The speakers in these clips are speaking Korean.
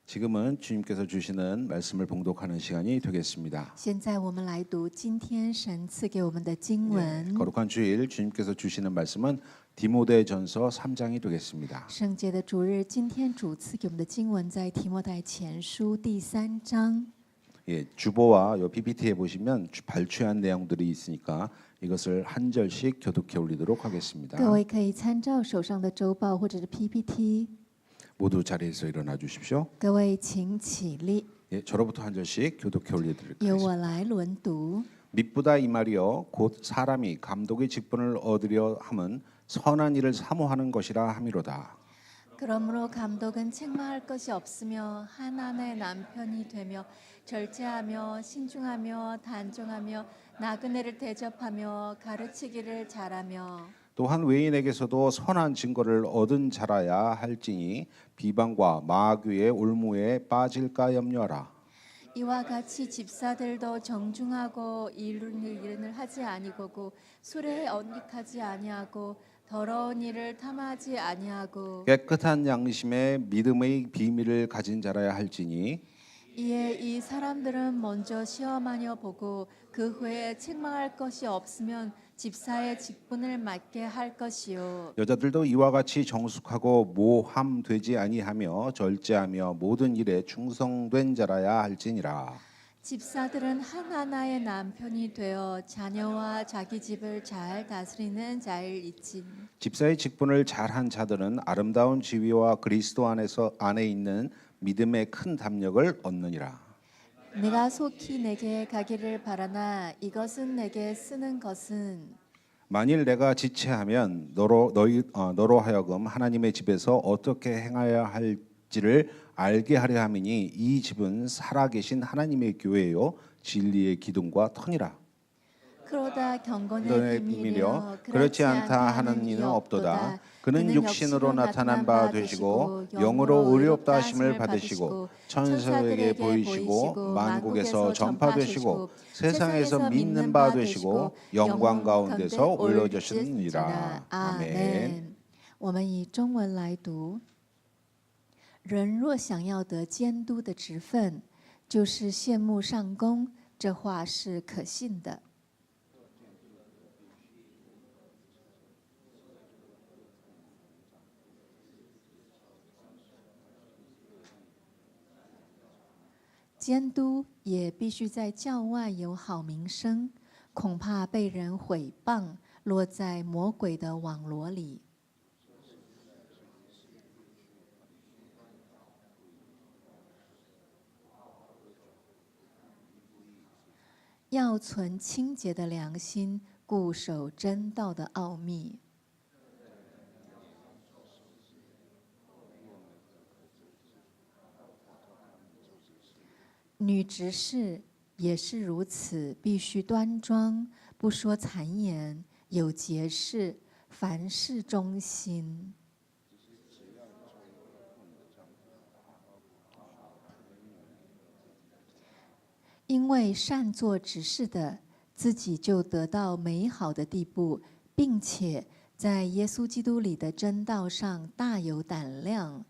지금은 주님께서 주시는 말씀을 봉독하는 시간이 되겠습니다. 现在我们来读今天神赐给我们的经文。 거룩한 주일 주님께서 주시는 말씀은 디모데전서 3장이 되겠습니다. 圣洁的主日，今天主赐给我们的经文在提摩太前书第3章。 주보와 요 PPT에 보시면 발췌한 내용들이 있으니까 이것을 한 절씩 교독해 올리도록 하겠습니다. 各位可以参照手上的周报或者是 PPT。 모두 자리에서 일어나 주십시오. 各位请起立， 저로부터 한 절씩 교독해 올려드릴게요. 由我来轮读。 미쁘다 이 말이여 곧 사람이 감독의 직분을 얻으려 함은 선한 일을 사모하는 것이라 함이로다. 그러므로 감독은 책망할 것이 없으며 한 아내의 남편이 되며 절제하며 신중하며 단정하며 나그네를 대접하며 가르치기를 잘하며 또한 외인에게서도 선한 증거를 얻은 자라야 할지니 비방과 마귀의 올무에 빠질까 염려하라. 이와 같이 집사들도 정중하고 이른 일을 하지 아니하고 술에 언닉하지 아니하고 더러운 일을 탐하지 아니하고 깨끗한 양심에 믿음의 비밀을 가진 자라야 할지니 이에 이 사람들은 먼저 시험하여 보고 그 후에 책망할 것이 없으면 집사의 직분을 맡게 할 것이요. 여자들도 이와 같이 정숙하고 모함되지 아니하며 절제하며 모든 일에 충성된 자라야 할지니라. 집사들은 하나의 남편이 되어 자녀와 자기 집을 잘 다스리는 자일이지. 집사의 직분을 잘한 자들은 아름다운 지위와 그리스도 안에 있는 믿음의 큰 담력을 얻느니라. 내가 속히 내게 가기를 바라나 이것은 내게 쓰는 것은 만일 내가 지체하면 너로 하여금 하나님의 집에서 어떻게 행하여야 할지를 알게 하려 함이니 이 집은 살아계신 하나님의 교회요 진리의 기둥과 터니라. 그러다 경건의 비밀이여 그렇지 않다 하는 이는 없도다. 그는 육신으로 나타난 바 되시고 영으로 의롭다 하심을 받으시고 천사에게 보이시고 만국에서 전파되시고 세상에서 믿는 바 되시고 영광 가운데서 올려주시느니라. 아멘. 我们以中文来读。人若想要得监督的职分，就是羡慕上公，这话是可信的。 监督也必须在教外有好名声，恐怕被人毁谤，落在魔鬼的网罗里。要存清洁的良心，固守真道的奥秘。 女执事也是如此，必须端庄，不说谗言，有节制，凡事忠心。因为善做执事的，自己就得到美好的地步，并且在耶稣基督里的真道上大有胆量。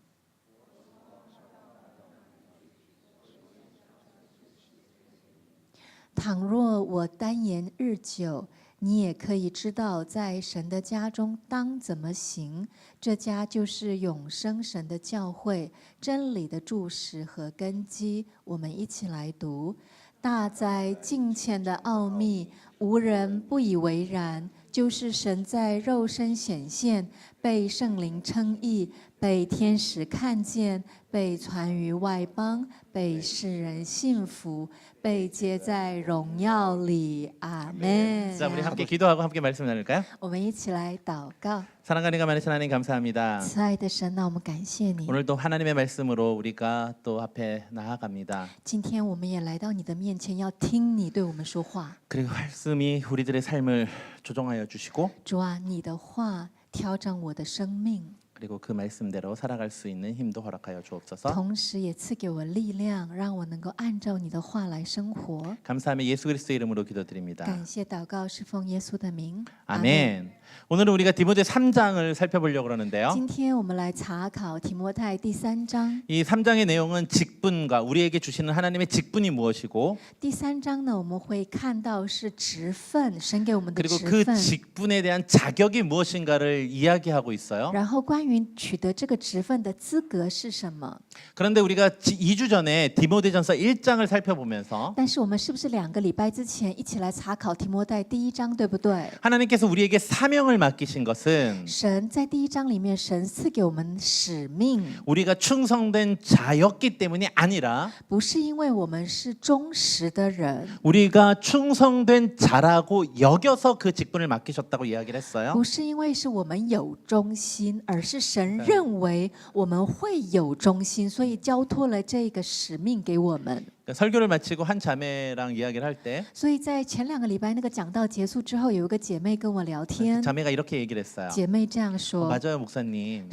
倘若我单言日久，你也可以知道，在神的家中当怎么行。这家就是永生神的教会，真理的柱石和根基。我们一起来读：大哉敬虔的奥秘，无人不以为然。就是神在肉身显现，被圣灵称义，被天使看见，被传于外邦，被世人信服。 被接在荣耀里，阿门。 자, 우리 함께 기도하고 함께 말씀 나눌까요? 我们一起来祷告。 사랑하는 가 많으신 하나님 감사합니다. 慈爱的神，那我们感谢你。 오늘도 하나님의 말씀으로 우리가 또 앞에 나아갑니다. 今天我们也来到你的面前，要听你对我们说话。 그리고 말씀이 우리들의 삶을 조정하여 주시고 主啊，你的话调整我的生命， 그리고 그 말씀대로 살아갈 수 있는 힘도 허락하여 주옵소서. 同时也赐给我力量，让我能够按照你的话来生活。 감사하며 예수 그리스도의 이름으로 기도드립니다. 感谢祷告是奉耶稣的名， 아멘. 오늘은 우리가 디모데 3장을 살펴보려고 그러는데요. 今天我们来查考提摩太第3章。 이 3장의 내용은 직분과 우리에게 주시는 하나님의 직분이 무엇이고 第3章呢，我们会看到是职分，神给我们的 그리고 职 그 分。 직분에 대한 자격이 무엇인가를 이야기하고 있어요. 然后关于取得这个职分的资格是什么？ 그런데 우리가 2주 전에 디모데전서 1장을 살펴보면서 但是我们是不是2个礼拜之前一起来查考提摩太第1章，对不对？ 하나님께서 우리에게 사명을 맡기신 것은 神在第1章里面，神赐给我们使命， 우리가 충성된 자였기 때문이 아니라 不是因为我们是忠实的人， 우리가 충성된 자라고 여겨서 그 직분을 맡기셨다고 이야기를 했어요. 不是因为是我们有忠心，而是神认为我们会有忠心，所以交托了这个使命给我们。 설교를 마치고 한 자매랑 이야기를 할 때 所以在前2个礼拜那个讲道结束之后，有一个姐妹跟我聊天， 자매가 이렇게 얘기를 했어요. 姐妹这样说 맞아요, 목사님.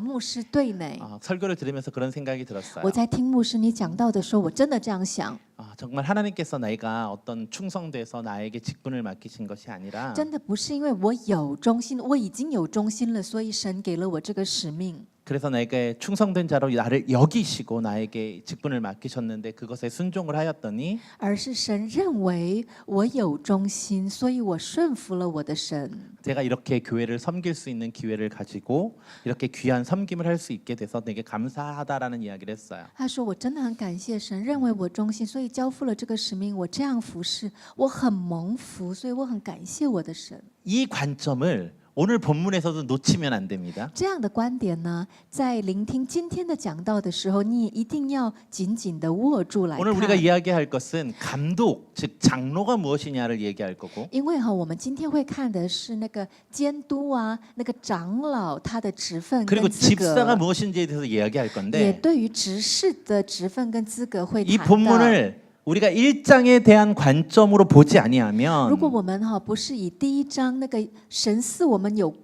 牧师对呢。 설교를 들으면서 그런 생각이 我 들었어요. 在听牧师你讲道的时候，我真的这样想， 정말 하나님께서 내가 어떤 충성돼서 나에게 직분을 맡기신 것이 아니라 真的不是因为我有忠心，我已经有忠心了，所以神给了我这个使命。 그래서 내게 충성된 자로 나를 여기시고 나에게 직분을 맡기셨는데 그것에 순종을 하였더니 而是神认为我有忠心，所以我顺服了我的神。 제가 이렇게 교회를 섬길 수 있는 기회를 가지고 이렇게 귀한 섬김을 할 수 있게 돼서 되게 감사하다라는 이야기를 했어요. 他说：“我真的很感谢神，认为我忠心，所以交付了这个使命。我这样服侍，我很蒙福，所以我很感谢我的神。 이 관점을 오늘 본문에서도 놓치면 안 됩니다. 这样的观点呢，在聆听今天的讲道的时候，你也一定要紧紧的握住来 오늘 우리가 看。 이야기할 것은 감독, 즉 장로가 무엇이냐를 얘기할 거고 因为我们今天会看的是那个监督啊，那个长老他的职分 그리고 跟资 집사가 格， 무엇인지에 대해서 이야기할 也 건데 对于执事的职分跟资格会 이 谈到。 본문을 우리가 1장에 대한 관점으로 보지 아니하면 如果我们不是以第1章那个神赐我们有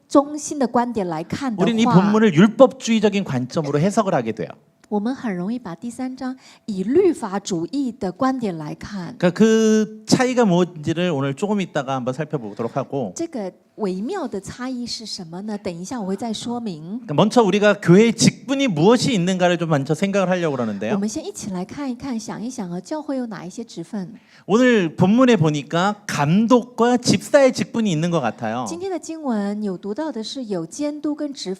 忠心的观点来看的 우리는 이 话， 본문을 율법주의적인 관점으로 해석을 하게 돼요. 我们很容易把第3章以律法主义的观点来看。 그러니까 그 차이가 뭔지를 오늘 조금 있다가 한번 살펴보도록 하고 这个微妙的差异是什么呢？等一下我会再说明。 그러니까 먼저 우리가 교회의 직분이 무엇이 있는가를 좀 먼저 생각을 하려고 我 그러는데요. 们先一起来看一看，想一想教会有哪一些职分？ 오늘 본문에 보니까 감독과 집사의 직분이 있는 것 같아요. 今天的经文有读到的是有监督跟执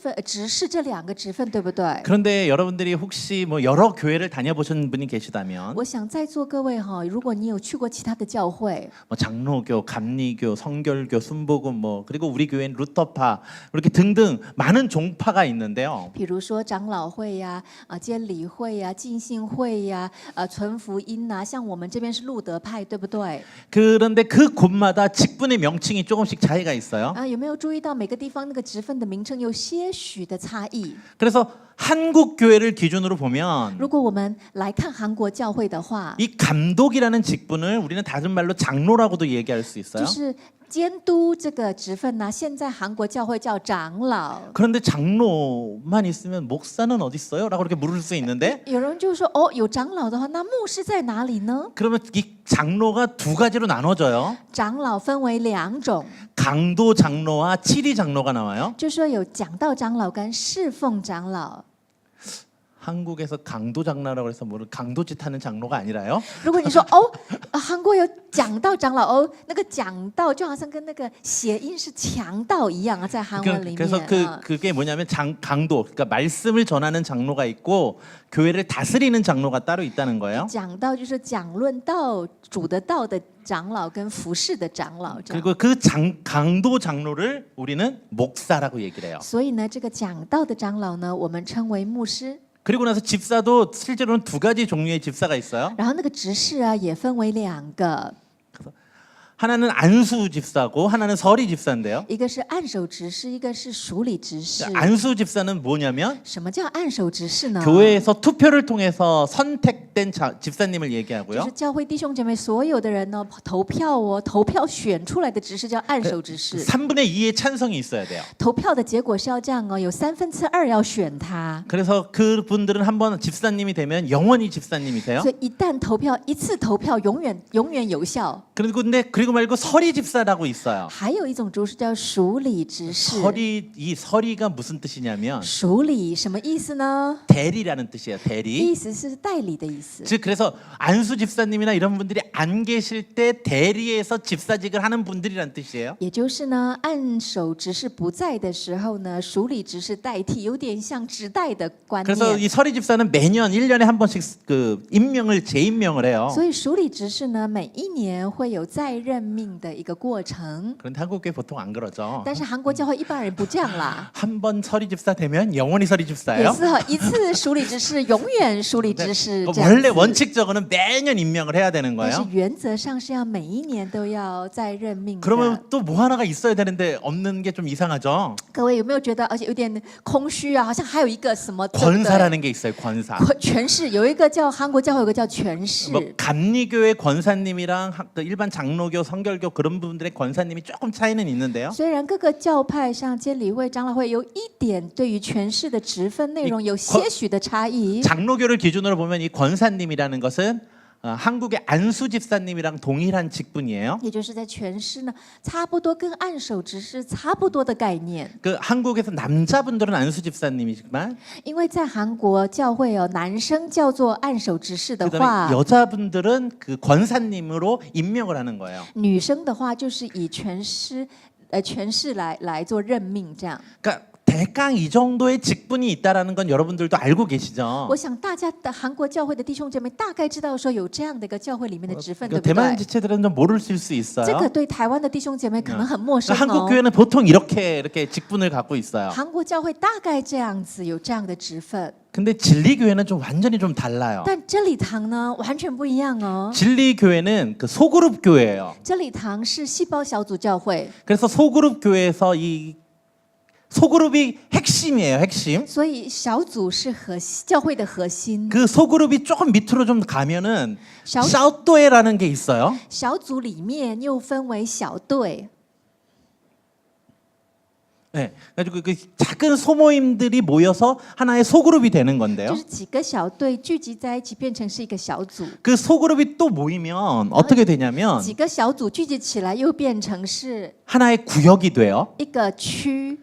事这2个职分，对不对？ 그런데 여러분들이 혹시 뭐 여러 교회를 다녀보신 분이 계시다면 我想在座各位如果你有去过其他的教会， 뭐 장로교, 감리교, 성결교, 순복음 뭐 그리고 우리 교회는 루터파 이렇게 등등 많은 종파가 있는데요. 比如说长老会呀、监理会呀、浸信会呀、传福音呐，像我们这边是路德派，对不对？ 그런데 그 곳마다 직분의 명칭이 조금씩 차이가 있어요. 有没有注意到每个地方那个职分的名称有些许的差异？ 그래서 한국 교회를 기준으로 보면 如果我们来看韩国教会的话， 이 감독이라는 직분을 우리는 다른 말로 장로라고도 얘기할 수 就 있어요. 是监督这个职分呢，现在韩国教会叫长老。 그런데 장로만 있으면 목사는 어디 있어요? 라고 그렇게 물을 수 있는데 有人就说有长老的话，那牧师在哪里呢？ 그러면 이 장로가 두 가지로 나눠져요. 长老分为2种， 강도 장로와 치리 장로가 나와요. 就说有讲道长老跟侍奉长老。 한국에서 강도 장로라고 해서 뭐 강도짓 하는 장로가 아니라요. 如果你说韩国有讲道长老那个讲道就好像跟那个谐音是强盗一样在韩文里面。 그래서 그게 뭐냐면 강도, 그러니까 말씀을 전하는 장로가 있고 교회를 다스리는 장로가 따로 있다는 거예요. 讲道就是讲论道、主的道的长老跟服侍的长老这样。 그리고 그 강도 장로를 우리는 목사라고 얘기를 해요. 所以呢，这个讲道的长老呢，我们称为牧师。 그리고 나서 집사도 실제로는 두 가지 종류의 집사가 있어요. 然后那个执事也分为2个， 하나는 안수 집사고 하나는 서리 집사인데요. 一个是按手执事，一个是属理执事。 안수 집사는 뭐냐면 什么叫按手执事呢？ 교회에서 투표를 통해서 선택된 집사님을 就 얘기하고요. 是教会弟兄姐妹所有的人呢，投票选出来的执事叫按手执事。 3분의 2의 찬성이 있어야 돼요. 投票的结果是要这样有2/3要选他。 그래서 그분들은 한번 집사님이 되면 영원히 집사님이세요. 所以一旦一次投票永远有效。 그리고 말고 서리 집사라고 있어요. 还有一种执事叫属理执事。 이 서리가 무슨 뜻이냐면 属理什么意思呢？ 대리라는 뜻이에요. 대리. 意思是代理的意思。 즉 그래서 안수 집사님이나 이런 분들이 안 계실 때 대리해서 집사직을 하는 분들이란 뜻이에요. 也就是呢，按手执事不在的时候呢，属理执事代替，有点像直代的观 그래서 念。 이 서리 집사는 매년 1년에 한 번씩 그 임명을 재임명을 해요. 所以属理执事呢，每一年会有再任命的一个过程。 그런데 한국교회 보통 안 그러죠. 但是韩国教会一般人不这样啦， 한 번 서리 집사 되면 영원히 서리 也 집사예요. 是一次属理执事，永远属理执事这样 원래 子。 원칙적으로는 매년 임명을 해야 되는 但是 거예요. 原则上是要每一年都要再任命的。 그러면 또 뭐 하나가 있어야 되는데 없는 게 좀 이상하죠. 各位有没有觉得，而且有点空虚啊？好像还有一个什么对不对 권사라는 게 있어요. 권사. 权势，有一个叫韩国教会有个叫权势。 뭐 감리교회 권사님이랑 그 일반 장로교, 성결교 그런 분들의 권사님이 조금 차이는 있는데요. 虽然各个教派像监理会、长老会有一点对于权势的职分内容有些许的差异， 장로교를 기준으로 보면 이 권사님이라는 것은 한국의 안수 집사님이랑 동일한 직분이에요. 也就是在权势呢，差不多跟按手执事差不多的概念。 그 한국에서 남자분들은 안수 집사님이지만 因为在韩国教会哦，男生叫做按手执事的 그다음에 话， 여자분들은 그 권사님으로 임명을 하는 거예요. 女生的话就是以权势来做任命这样。 그러니까 대강 이 정도의 직분이 있다라는 건 여러분들도 알고 계시죠. 我想大家的韩国教会的弟兄姐妹大概知道说有这样的一个教会里面的职分，对 그 不 대만 对？ 지체들은 좀 모르실 수 这 있어요. 个对台湾的弟兄姐妹可能很陌生 그러니까 哦。 한국 교회는 보통 이렇게 직분을 갖고 있어요. 韩国教会大概这样子有这样的职分， 근데 진리 교회는 좀 완전히 좀 달라요. 但真理堂呢完全不一样哦。 진리 교회는 그 소그룹 교회예요. 真理堂是细胞小组教会， 그래서 소그룹 교회에서 이 소그룹이 핵심이에요. 핵심. 所以小组是教会的核心。 그 소그룹이 조금 밑으로 좀 가면은 샤우- 샤우도에라는 게 있어요. 小组里面又分为小队， 네, 그래가지고 그 작은 소모임들이 모여서 하나의 소그룹이 되는 就 건데요. 是几个小队聚集在一起变成是一个小组， 그 소그룹이 또 모이면 어떻게 되냐면 几个小组聚集起来又变成是 하나의 구역이 돼요. 一个区，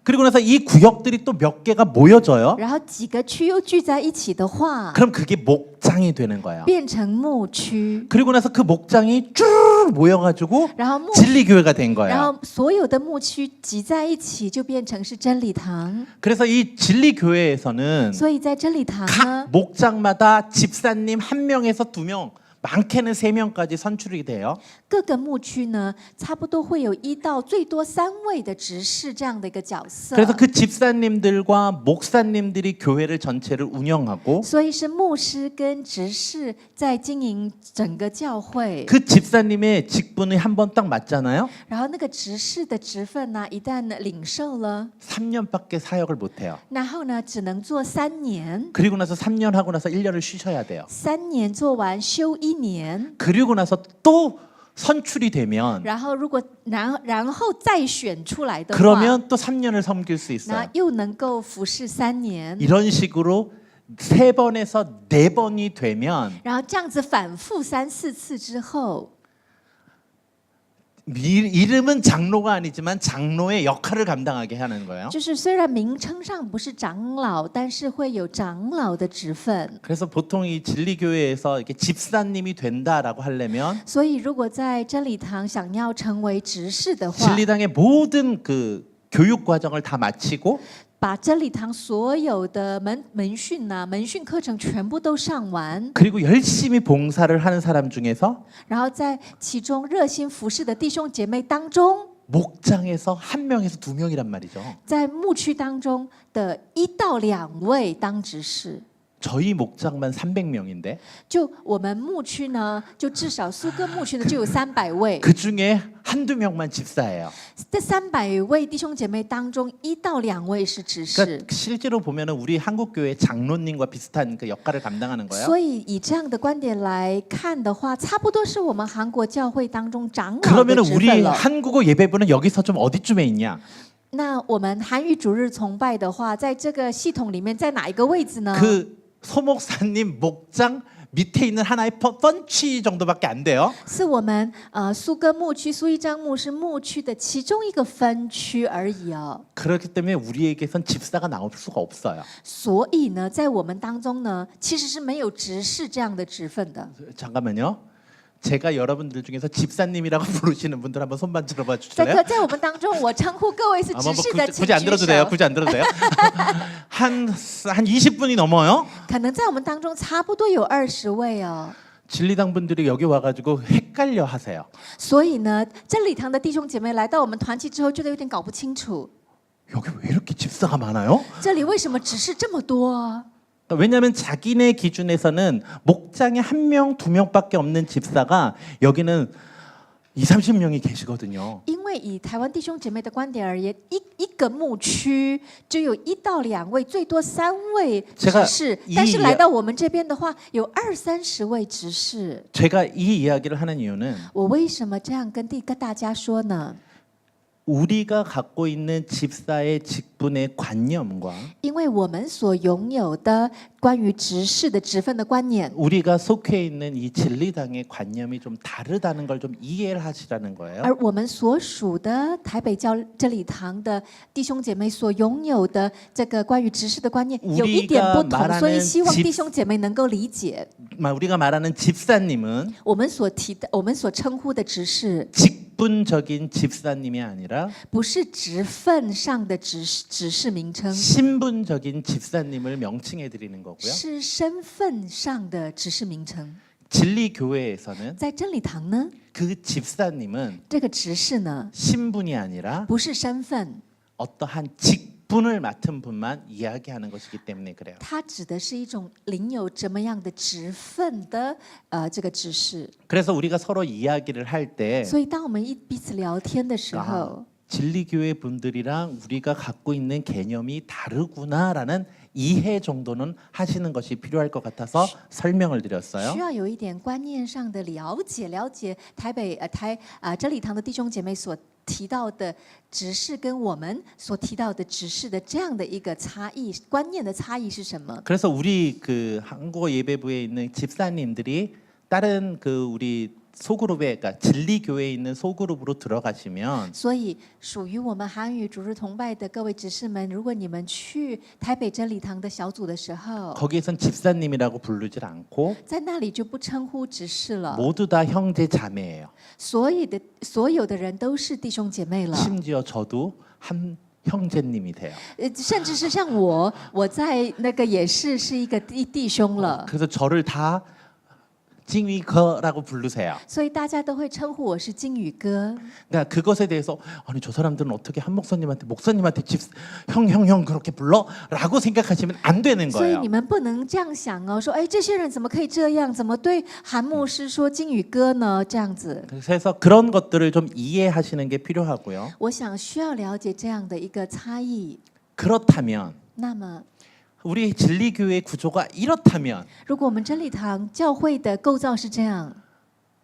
그리고 나서 이 구역들이 또 몇 개가 모여져요. 然后几个区又聚在一起的话， 그럼 그게 목장이 되는 거예요. 变成牧区， 그리고 나서 그 목장이 쭉 모여가지고 然后牧 진리교회가 된 然 거예요. 后所有的牧区集在一起，就变成是真理堂。 그래서 이 진리교회에서는 所以在真理堂 각 呢， 목장마다 집사님 1명에서 2명, 많게는 3명까지 선출이 돼요. 各个牧区呢，差不多会有1到最多3位的执事这样的一个角色。 그래서 그 집사님들과 목사님들이 교회를 전체를 운영하고 所以是牧师跟执事在经营整个教会。 그 집사님의 직분이 한 번 딱 맞잖아요. 然后那个执事的职分呢，一旦领受了， 3년밖에 사역을 못 해요. 然后呢，只能做3年。 그리고 나서 3년 하고 나서 1년을 쉬셔야 돼요. 3年做完休1年， 그리고 나서 또 선출이 되면 然后如果然后再选出来的话， 그러면 또 3년을 섬길 수 那 있어요. 又能够服侍3年。 이런 식으로 3번에서 4번이 되면 然后这样子反复3、4次之后， 이름은 장로가 아니지만 장로의 역할을 감당하게 하는 거예요. 就是虽然名称上不是长老，但是会有长老的职分。 그래서 보통 이 진리교회에서 이렇게 집사님이 된다라고 하려면 所以如果在真理堂想要成为执事的话， 진리당의 모든 그 교육 과정을 다 마치고 把真理堂所有的门训课程全部都上完， 그리고 열심히 봉사를 하는 사람 중에서 然后在其中热心服侍的弟兄姐妹当中， 목장에서 1명에서 2명이란 말이죠. 在牧区当中的1到2位当执事。 저희 목장만 300명인데 就我们牧区呢，就至少苏格牧区呢就有300位。 그 중에 한두 명만 집사예요. 这300位弟兄姐妹当中，1到2位是执事。 그러니까 실제로 보면은 우리 한국 교회 장로님과 비슷한 그 역할을 감당하는 거예요. 所以以这样的观点来看的话，差不多是我们韩国教会当中长老的 그러면은 职 우리 分了。 한국어 예배부는 여기서 좀 어디쯤에 있냐? 那我们韩语主日崇拜的话，在这个系统里面，在哪一个位置呢？ 그 소목사님 목장 밑에 있는 하나의 펀치 정도밖에 안 돼요. 是我们苏根牧区、苏一章牧是牧区的其中一个分区而已哦。 그렇기 때문에 우리에게선 집사가 나올 수가 없어요. 所以呢，在我们当中呢，其实是没有执事这样的职分的。 잠깐만요. 제가 여러분들 중에서 집사님이라고 부르시는 분들 한번 손만 들어봐 在 주실래요? 在我们当中，我称呼各位是 아, 执 뭐 事的，请 굳이 안 举 들어도 돼요. 手。 굳이 안 들어도 돼요. 한 20분이 넘어요. 可能在我们当中差不多有20位哦。 진리당 분들이 여기 와가지고 헷갈려 하세요. 所以呢，真理堂的弟兄姐妹来到我们团契之后，觉得有点搞不清楚， 여기 왜 이렇게 집사가 많아요? 这里为什么执事这么多？ 왜냐하면 자기네 기준에서는 목장에 1명, 2명밖에 없는 집사가 여기는 20-30명이 계시거든요. 因为以台湾弟兄姐妹的观点而言，一个牧区就有1到2位，最多3位执事。 제가 但是来到我们这边的话，有20-30位执事。 제가 이 이야기를 하는 이유는 我为什么这样跟大家说呢？ 우리가 갖고 있는 집사의 직분의 관념과 因为我们所拥有的关于执事的职分的观念， 우리가 속해 있는 이 진리당의 관념이 좀 다르다는 걸 좀 이해를 하시라는 거예요. 而我们所属的台北真理堂的弟兄姐妹所拥有的这个关于执事的观念有一点不同，所以希望弟兄姐妹能够理解。 우리가 말하는 집사님은 我们所称呼的执事， 직분적인 집사님이 아니라 不是职分上的执事名称， 신분적인 집사님을 명칭해 드리는 거고요. 是身份上的执事名称。 진리교회에서는 在真理堂呢， 그 집사님은 这个执事呢， 신분이 아니라 不是身份， 어떠한 직분을 맡은 분만 이야기하는 것이기 때문에 그래요. 它指的是一种领有怎么样的职分的这个执事。 그래서 우리가 서로 이야기를 할 때 所以，当我们彼此聊天的时候， 진리교회 분들이랑 우리가 갖고 있는 개념이 다르구나라는 이해 정도는 하시는 것이 필요할 것 같아서 설명을 需 드렸어요. 要有一点观念上的了解台北真理堂的弟兄姐妹所提到的执事跟我们所提到的执事的这样的一个差异，观念的差异是什么？ 그래서 우리 그 한국 예배부에 있는 집사님들이 다른 그 우리 소그룹에 그러니까 진리교회에 있는 소그룹으로 들어가시면 所以，属于我们韩语主日同拜的各位执事们，如果你们去台北真理堂的小组的时候， 거기에선 집사님이라고 부르질 않고 在那里就不称呼执事了， 모두 다 형제 자매예요. 所有的人都是弟兄姐妹了， 심지어 저도 한 형제님이 돼요. 甚至是像我在那个也是一个弟兄了， 그래서 저를 다 찡위거라고 부르세요. 所以大家都会称呼我是金宇哥。 그러니까 그것에 대해서 아니 저 사람들은 어떻게 한 목사님한테 형 그렇게 불러?라고 생각하시면 안 되는 所以 거예요. 你们不能这样想哦，说哎，这些人怎么可以这样？怎么对韩牧师说金宇哥呢？这样子， 그래서 그런 것들을 좀 이해하시는 게 필요하고요. 我想需要了解这样的一个差异。 그렇다면 那么， 우리 진리교회 구조가 이렇다면 如果我们真理堂教会的构造是这样，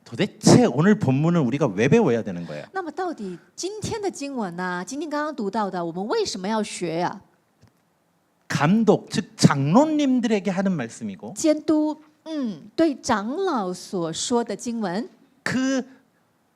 도대체 오늘 본문은 우리가 왜 배워야 되는 거예요? 那么到底今天的经文呢、今天刚刚读到的，我们为什么要学呀、 감독 즉 장로님들에게 하는 말씀이고 监督，对长老所说的经文， 그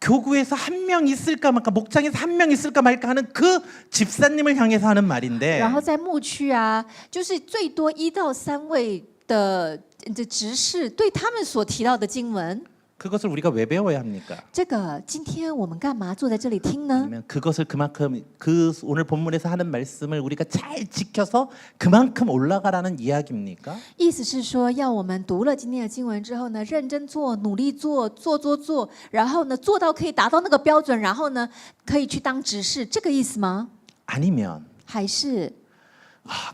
교구에서 한 명 있을까 말까 목장에서 한 명 있을까 말까 하는 그 집사님을 향해서 하는 말인데 然后在牧区啊，就是最多1到3位的执事，对他们所提到的经文， 그것을 우리가 왜 배워야 합니까? 这个今天我们干嘛坐在这里听呢？ 아니면 그것을 그만큼 그 오늘 본문에서 하는 말씀을 우리가 잘 지켜서 그만큼 올라가라는 이야기입니까? 意思是说，要我们读了今天的经文之后呢，认真做，努力做，然后呢，做到可以达到那个标准，然后呢，可以去当执事，这个意思吗？ 아니면 还是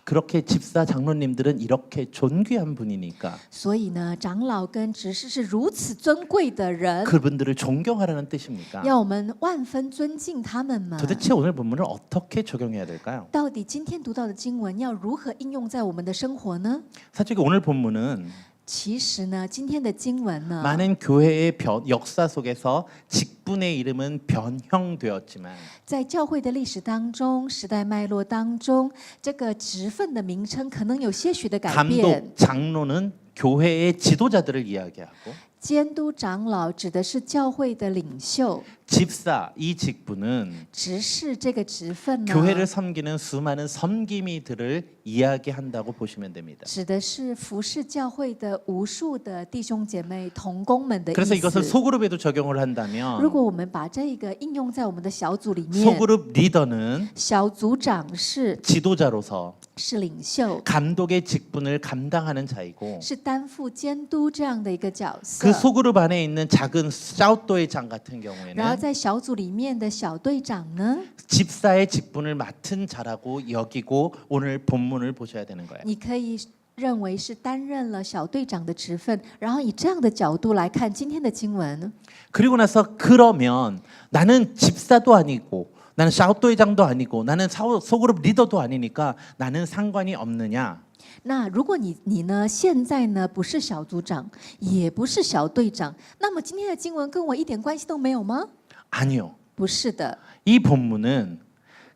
그렇게 집사 장로님들은 이렇게 존귀한 분이니까 所以呢，长老跟执事是如此尊贵的人， 그분들을 존경하라는 뜻입니까? 要我们万分尊敬他们嘛。 도대체 오늘 본문을 어떻게 적용해야 될까요? 到底今天读到的经文要如何应用在我们的生活呢？ 사실 오늘 본문은 其实呢，今天的经文呢， 많은 교회의 역사 속에서 직분의 이름은 변형되었지만 在教会的历史当中、时代脉络当中，这个职分的名称可能有些许的改变。 감독 장로는 교회의 지도자들을 이야기하고 监督长老指的是教会的领袖， 집사 이 직분은 执事这个职分呢， 교회를 섬기는 수많은 섬김이들을 이야기한다고 보시면 됩니다. 指的是服侍教会的无数的弟兄姐妹同工们的 그래서 意 이것을 思。 소그룹에도 적용을 한다면 如果我们把这个应用在我们的小组里面， 소그룹 리더는 小组长是 지도자로서 领袖， 감독의 직분을 감당하는 자이고 是担负监督这样的一个角 그 色。 소그룹 안에 있는 작은 샤우토의 장 같은 然后 경우에는 在小组里面的小队长呢， 집사의 직분을 맡은 자라고 여기고 오늘 본문을 보셔야 되는 거예요. 你可以认为是担任了小队长的职分，然后以这样的角度来看今天的经文。 그리고 나서 그러면 나는 집사도 아니고 나는 샤우토회장도 아니고 나는 소그룹 리더도 아니니까 나는 상관이 없느냐? 那如果你呢，现在呢不是小组长，也不是小队长，那么今天的经文跟我一点关系都没有吗？ 아니요. 不是的， 이 본문은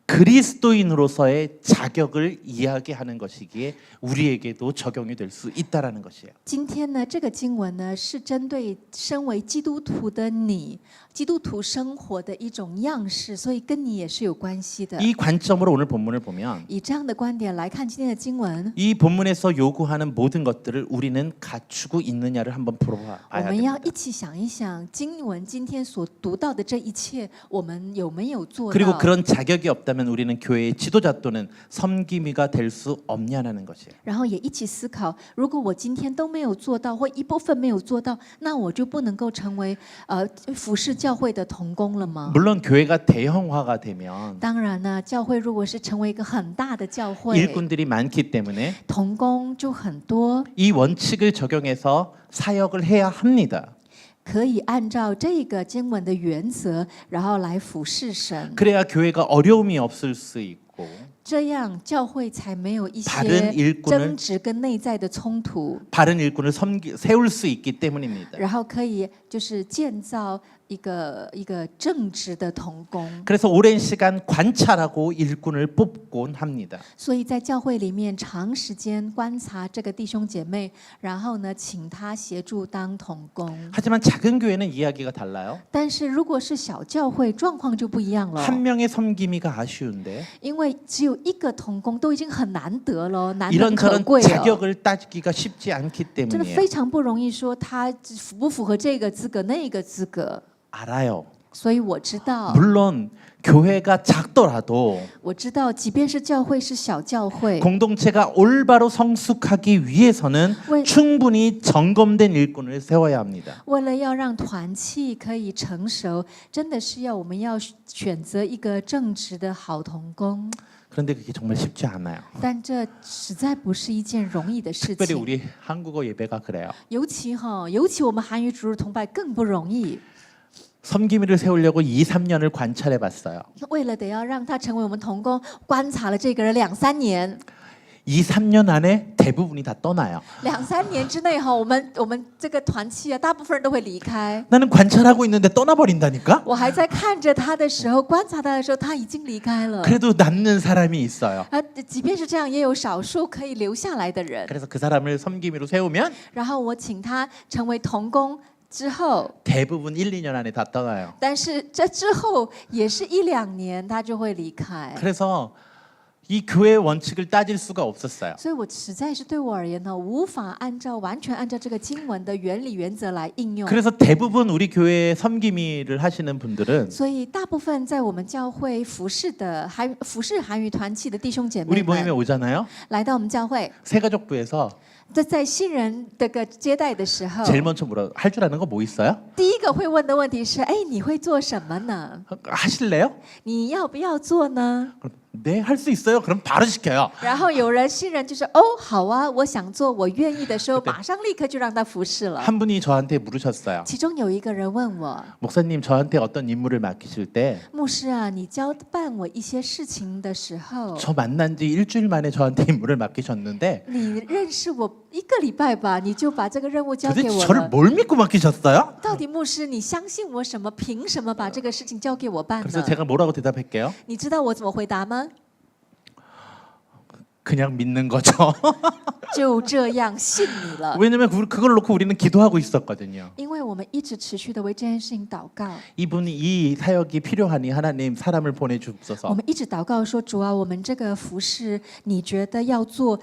그리스도인으로서의 자격을 이야기하는 것이기에 우리에게도 적용이 될 수 있다라는 것이에요. 今天呢，这个经文呢是针对身为基督徒的你，基督徒生活的一种样式，所以跟你也是有关系的。 이 관점으로 오늘 본문을 보면 以这样的观点来看今天的经文， 이 본문에서 요구하는 모든 것들을 우리는 갖추고 있느냐를 한번 我 물어봐야 们要 됩니다. 一起想一想，经文今天所读到的这一切，我们有没有做 그리고 到？ 그런 자격이 없다면 우리는 교회의 지도자 또는 섬김이가 될 수 없냐라는 것이에요. 然后也一起思考，如果我今天都没有做到，或一部分没有做到，那我就不能够成为服侍教会的同工了吗？ 물론 교회가 대형화가 되면 当然呢，教会如果是成为一个很大的教会， 일꾼들이 많기 때문에 同工就很多， 이 원칙을 적용해서 사역을 해야 합니다. 可以按照这个经文的原则，然后来服侍神， 그래야 교회가 어려움이 없을 수 있고 这样教会才没有一 다른 些 일꾼을 争执跟内在的冲突， 바른 일꾼을 세울 수 있기 때문입니다. 然后可以就是建造一个正直的同工。 그래서 오랜 시간 관찰하고 일꾼을 뽑곤 합니다. 所以在教会里面长时间观察这个弟兄姐妹，然后呢，请他协助当同工。 하지만 작은 교회는 이야기가 달라요. 但是如果是小教会，状况就不一样了， 한 명의 섬김이가 아쉬운데 因为只有一个同工都已经很难得了，难能可 이런저런 贵了， 자격을 따지기가 쉽지 않기 真的 때문이에요. 非常不容易说他符不符合这个资格那个资格。 알아요. 所以我知道， 물론 교회가 작더라도 我知道，即便是教会是小教会， 공동체가 올바로 성숙하기 위해서는 왜- 충분히 점검된 일꾼을 세워야 합니다. 为了要让团契可以成熟，真的是我们要选择一个正直的好同工。 그런데 그게 정말 쉽지 않아요. 但这实在不是一件容易的事 특별히 情， 우리 한국어 예배가 그래요. 尤其我们韩语主日崇拜更不容易。 섬김이를 세우려고 2-3년을 관찰해 봤어요. 为了得要让他成为我们同工，观察了这个人2-3年， 2-3년 안에 대부분이 다 떠나요. 2-3年之内哈，我们这个团契啊，大部分人都会离开。 나는 관찰하고 있는데 떠나버린다니까? 我还在看着他的时候，观察他的时候，他已经离开了。 그래도 남는 사람이 있어요. 即便是这样，也有少数可以留下来的人。 그래서 그 사람을 섬김이로 세우면 然后我请他成为同工之后， 대부분 1-2년 안에 다 떠나요. 但是这之后也是1-2年，他就会离开。 그래서 이 교회의 원칙을 따질 수가 없었어요. 所以我实在是对我而言呢，无法完全按照这个经文的原理原则来应用。 그래서 대부분 우리 교회에 섬김이를 하시는 분들은 所以大部分在我们教会服侍韩语团契的弟兄姐 우리 妹 모임에 们 오잖아요. 来到我们教会， 새가족부에서 在新人的个接待的时候， 제일 먼저 물어 할 줄 아는 거 뭐 있어요? 第一个会问的问题是：哎，你会做什么呢？ 하실래요? 你要不要做呢？ 그럼 네, 할 수 있어요. 그럼 바로 시켜요. 然后新人就是哦，好啊，我想做，我愿意的时候，马上立刻就让他服侍了。 한 분이 저한테 물으셨어요. 其中有一个人问我， 목사님 저한테 어떤 임무를 맡기실 때 牧师啊，你交办我一些事情的时候， 저 만난 지 일주일 만에 저한테 임무를 맡기셨는데 你认识我1个礼拜吧，你就把这个任务交给 도대체 我 저를 了。 뭘 믿고 맡기셨어요? 到底牧师，你相信我什么？凭什么把这个事情交给我办 그래서 呢？ 제가 뭐라고 대답할게요? 你知道我怎么回答吗？ 그냥 믿는 거죠. 就这样信你了。 왜냐면 그걸 놓고 우리는 기도하고 있었거든요. 因为我们一直持续的为这件事情祷告， 이분이 이 사역이 필요하니 하나님 사람을 我 보내주옵소서. 们一直祷告说：“主啊，我们这个服饰，你觉得要做，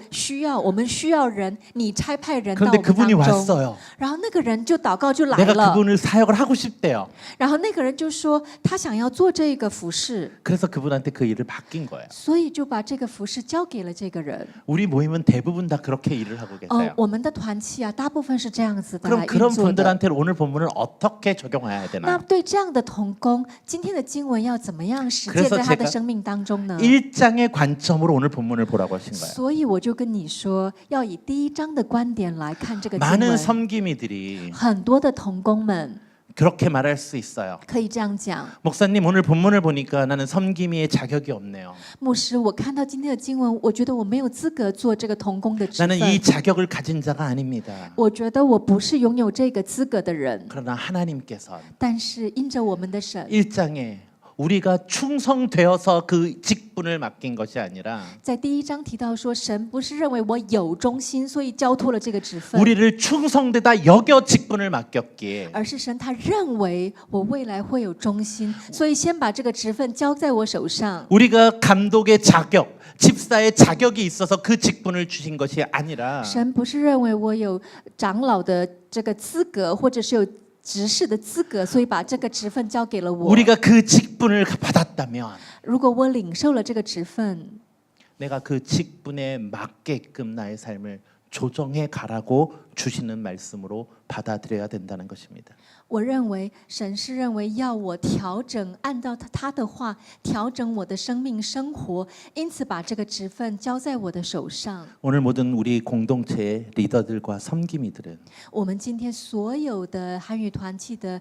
我们需要人，你差派人到我 그런데 们 그분이 当中。 왔어요. 然后那个人就祷告就来 내가 了， 그분을 사역을 하고 싶대요. 然后那个人就说他想要做这个服饰， 그래서 그분한테 그 일을 맡긴 거예요. 所以就把这个服饰交给了这个人。 우리 모임은 대부분 다 그렇게 일을 하고 계세요. 我们的团契啊，大部分是这样子的 그럼 来 그런 运作的。 분들한테 오늘 본문을 어떻게 적용해야 那 되나요? 对这样的同工，今天的经文要怎么样实践 그래서 在他的 제가 生命当中呢？ 1장의 관점으로 오늘 본문을 보라고 하신 거예요. 所以我就跟你说，要以第一章的观点来看这个经 많은 文。 섬기미들이 很多的同工们 그렇게 말할 수 있어요. 可以这样讲： 목사님 오늘 본문을 보니까 나는 섬김이의 자격이 없네요. 牧师，我看到今天的经文，我觉得我没有资格做这个同工的职 나는 이 分。 자격을 가진 자가 아닙니다. 我觉得我不是拥有这个资格的人， 그러나 하나님께서 但是因着我们的神， 1장에 우리가 충성되어서 그 직분을 맡긴 것이 아니라 在第一章提到说，神不是认为我有忠心，所以交托了这个职分， 우리를 충성되다 여겨 직분을 맡겼기에 而是神他认为我未来会有忠心，所以先把这个职分交在我手上。 우리가 감독의 자격, 집사의 자격이 있어서 그 직분을 주신 것이 아니라 神不是认为我有长老的这个资格，或者是有执事的资格，所以把这个职分交给了我。 우리가 그 직분을 받았다면 如果我领受了这个职分， 내가 그 직분에 맞게끔 나의 삶을 조정해 가라고 주시는 말씀으로 받아들여야 된다는 것입니다. 我认为神是认为要我调整，按照他的话调整我的生命生活，因此把这个职分交在我的手上。 오늘 모든 우리 공동체의 리더들과 섬김이들은 我们今天所有的韩语团契的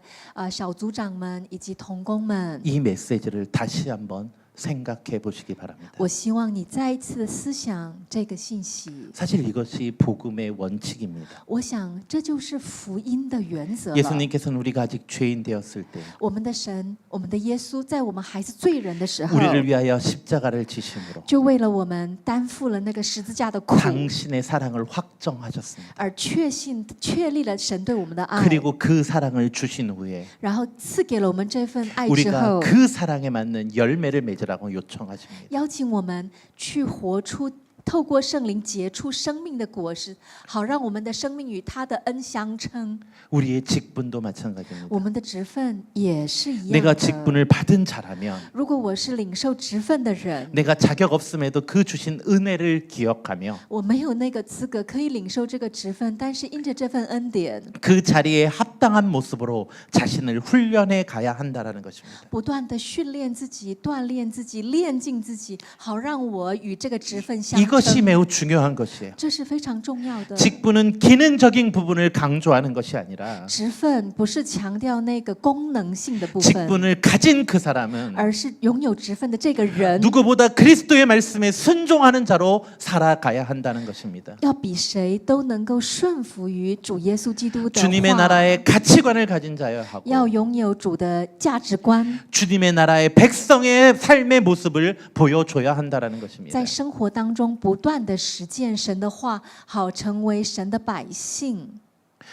小组长们以及同工们， 이 메시지를 다시 한번 생각해 보시기 바랍니다. 我希望你再一次的思想这个信息。 사실 이것이 복음의 원칙입니다. 我想这就是福音的原则了。 예수님께서는 우리가 아직 죄인 되었을 때 我们的神，我们的耶稣，在我们还是罪人的时候， 우리를 위하여 십자가를 지심으로 就为了我们担负了那个十字架的苦， 당신의 사랑을 확정하셨습니다. 而确立了神对我们的爱， 그리고 그 사랑을 주신 후에 然后赐给了我们这份爱之 우리가 后， 그 사랑에 맞는 열매를 맺으라고 요청하십니다. 邀请我们去活出。透过圣灵结出生命的果实，好让我们的生命与他的恩相称。 우리의 직분도 마찬가지입니다. 我们的职分也是一样 내가 的。 직분을 받은 자라면 如果我是领受职分的人， 내가 자격 없음에도 그 주신 은혜를 기억하며 我没有那个资格可以领受这个职分，但是因着这份恩典， 그 자리에 합당한 모습으로 자신을 훈련해 가야 한다라는 것입니다. 不断的训练自己、锻炼自己、练尽自己，好让我与这个职分相 이것이 称。 매우 중요한 것이에요. 这是非常重要的。 직분은 기능적인 부분을 강조하는 것이 아니라 职分不是强调那个功能性的部分， 직분을 가진 그 사람은 而是拥有职分的这个人 누구보다 그리스도의 말씀에 순종하는 자로 살아가야 한다는 것입니다. 要比谁都能够顺服于主耶稣基督的 주님의 话， 나라의 가치관을 가진 자여야 하고 要拥有主的价值观， 주님의 나라의 백성의 삶의 모습을 보여줘야 한다는 것입니다. 在生活当中不断的实践神的话，好成为神的百姓。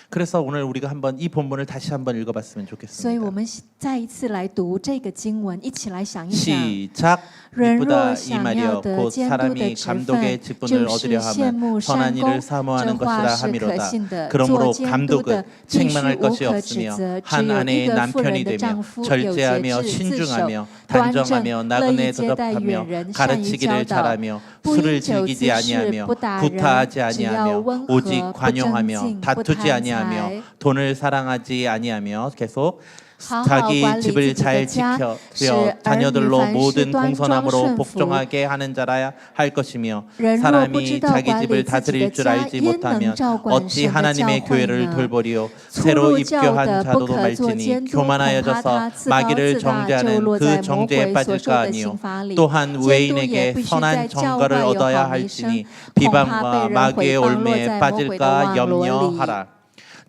그래서 오늘 우리가 한번 이 본문을 다시 한번 읽어봤으면 所以我 좋겠습니다. 们再一次来读这个经文，一起来想一想。 시작. 人 이쁘다 若 이 想要 말이여 得 곧 监督的 사람이 职 감독의 分， 직분을 就是 얻으려 羡 하면 慕 선한 善 일을 功， 사모하는 这话 것이라 是可 함이로다. 信的。 그러므로 做监督 감독은 的必须 책망할 无 것이 可指 없으며 责，只 한 有一 아내의 个妇 남편이 人的 되며 丈夫有节 절제하며 制、自守、 신중하며 端正， 단정하며 乐 나그네 意接待远 대접하며 人，善于教 가르치기를 导， 잘하며 不 술을 因酒 즐기지 滋事， 아니하며 不打人， 구타하지 只要 아니하며 温和， 오직 不争 관용하며 竞，不 다투지 贪 아니하며 财。 돈을 사랑하지 아니하며 계속 好好 자기 管理 집을 自己的 잘 家， 지켜 使 려 儿女 자녀들로 凡事 모든 端庄 공손함으로 顺服。 복종하게 하는 자라야 할 것이며 人若不知 사람이 道 자기 管理 집을 自己的 다스릴 줄 家， 알지 焉能 못하면 照管 어찌 神的教 하나님의 会 교회를 呢？ 돌보리요 初 새로 入教 입교한 的不 자도도 可做 말지니 监督，恐怕 교만하여져서 他自高 마귀를 自大，就 정죄하는 落 그 在魔 정죄에 鬼所 빠질까 受的 아니요 刑罚里。 또한 监督也 외인에게 必须在 선한 教 정과를 外有 얻어야 好名声， 할지니 恐怕 비방과 被人 마귀의 毁谤，落 올매에 在魔鬼的 빠질까 网罗里。 염려하라.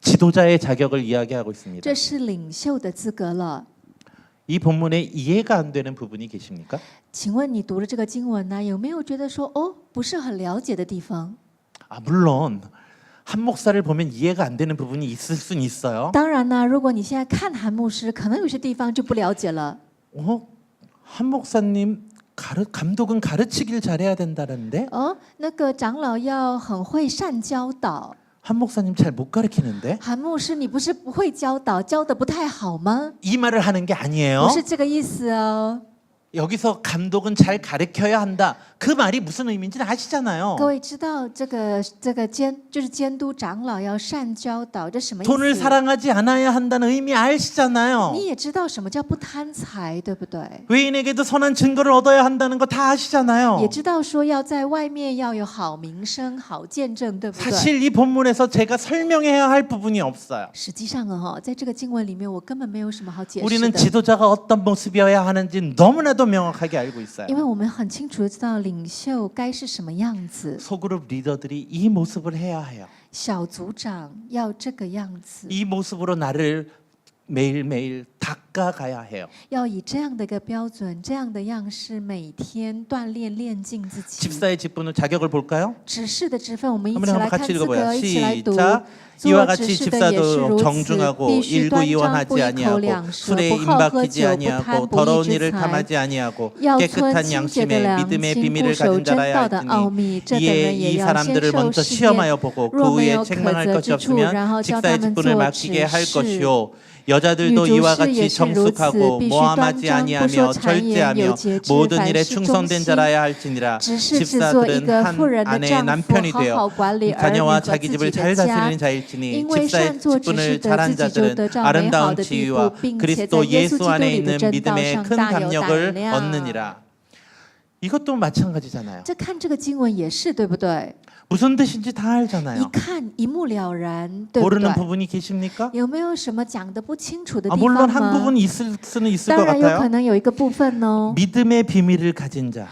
지도자의 자격을 이야기하고 있습니다. 这是领袖的资格了。이 본문에 이해가 안 되는 부분이 계십니까? 请问你读了这个经文呢，有没有觉得说哦不是很了解的地方？ 물론 한 목사를 보면 이해가 안 되는 부분이 있을 순 있어요. 当然呢，如果你现在看韩牧师，可能有些地方就不了解了。 한 목사님 감독은 가르치길 잘해야 된다는데 哦，那个长老要很会善教导。 한 목사님 잘 못 가르치는데 韩牧师，你不是不会教导，教的不太好吗？ 이 말을 하는 게 아니에요. 不是这个意思哦。 여기서 감독은 잘 가르쳐야 한다. 그 말이 무슨 의미인지는 아시잖아요. 各位知道这个就是监督长老要善教导，这什么意 돈을 思？ 사랑하지 않아야 한다는 의미 아시잖아요. 你也知道什么叫不贪财，对不对？ 외인에게도 선한 증거를 얻어야 한다는 거 다 아시잖아요. 也知道说要在外面要有好名声、好见证，对不对？ 사실 이 본문에서 제가 설명해야 할 부분이 없어요. 实际上啊，在这个经文里面，我根本没有什么好解释 우리는 的， 지도자가 어떤 모습이어야 하는지 너무나도 명확하게 알고 있어요. 因为我们很清楚的知道领袖该是什么样子， 소그룹 리더들이 이 모습을 해야 해요. 小组长要这个样子， 이 모습으로 나를 매일매일 닦아가야 해요. 要以这样的一个标准、这样的样式，每天锻炼练尽自己。 집사의 직분은 자격을 볼까요? 执事的职分，我们一起 한번 来看 같이 资格， 읽어봐요. 一起来读。 시작. 做 이와 执 같이 事的也是 집사도 如此， 정중하고 必须 일구 端章，不 이원하지 一口 아니하고 两舌， 술에 不好喝 임박하지 酒，不 아니하고 贪不义 더러운 之 일을 财， 탐하지 아니하고 要遵 깨끗한 清洁的 양심에 良 믿음의 心，固 비밀을 守 가진 真 자라야 道的奥 할지니 秘。这等 이에 人也 이 要先 사람들을 受 먼저 试验， 시험하여 보고 若 그 没 후에 有可 책망할 责 것이 之处，然 없으면 后叫他 집사의 们 직분을 做 맡기게 执 할 事。 것이요 女 여자들도 主 이와 事也 같이 是如此， 정숙하고 必须端 모함하지 章，不说 아니하며 谗言，有 절제하며 节制， 모든 凡 일에 事忠 충성된 心。 자라야 할지니라 只是制作一 집사들은 个妇 한 人的 아내의 丈夫， 남편이 好 되어 好管理儿女 자녀와 和 자기 自己 집을 的 잘 家。 다스리는 자일지니 因为 집사의 善做执事 직분을 的 잘한 自己就 자들은 得到美好 아름다운 的地步， 지위와 并且在 그리스도 耶稣基 예수 督 안에 里的 있는 真道 믿음의 上 큰 大有胆 담력을 量。 얻느니라. 이것도 마찬가지잖아요. 这看这个经文也是对不对？ 무슨 뜻인지 다 一 알잖아요. 看一目了然，对不对 모르는 ？ 부분이 계십니까? 有没有什么讲的不清楚的 아, 地 물론 方 한 吗？ 부분 있을 수는 있을 当 것 然有可 같아요. 能有一个部分哦， 믿음의 비밀을 가진 자.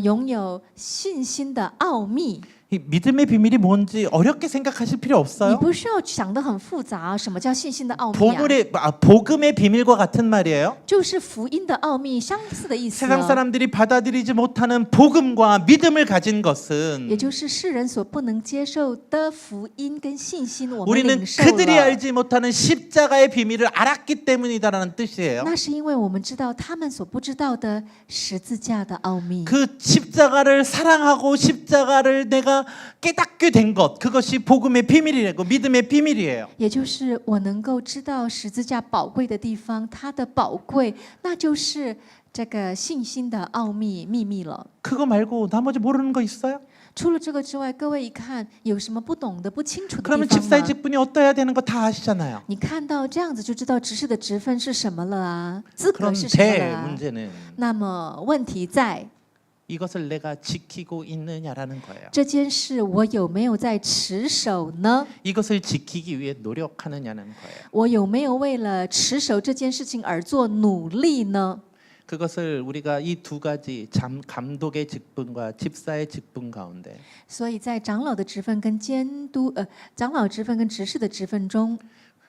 拥有信心的奥秘。 이 믿음의 비밀이 뭔지 어렵게 생각하실 필요 你 없어요. 不需要想得很复杂，什么叫信心的奥秘啊？ 복음의 비밀과 같은 말이에요. 就是福音的奥秘，相似的意思、 세상 哦。 사람들이 받아들이지 못하는 복음과 믿음을 가진 것은 也就是世人所不能接受的福音跟信心，我们 우리는 领受 그들이 了。 알지 못하는 십자가의 비밀을 알았기 때문이다라는 뜻이에요. 那是因为我们知道他们所不知道的十字架的奥秘。 그 십자가를 사랑하고 십자가를 내가 깨닫게 된 것, 그것이 복음의 비밀이고 믿음의 비밀이에요. 也就是我能够知道十字架宝贵的地方，它的宝贵，那就是这个信心的奥秘秘密了。 그거 말고 나머지 모르는 거 있어요? 除了这个之外，各位一看有什么不懂的、不清楚的 그러면 地方 집사의 吗？ 직분이 어떠해야 되는 거 다 아시잖아요. 你看到这样子就知道执事的职分是什么了啊，资格是什么 그런데 了啊。 문제는 那么问题在 이것을 내가 지키고 있느냐라는 거예요. 这件事，我有没有在持守呢？ 이것을 지키기 위해 노력하느냐는 거예요. 我有没有为了持守这件事情而做努力呢？ 그것을 우리가 이 두 가지 감독의 직분과 집사의 직분 가운데 所以在长老的职分跟长老职分跟执事的职分中，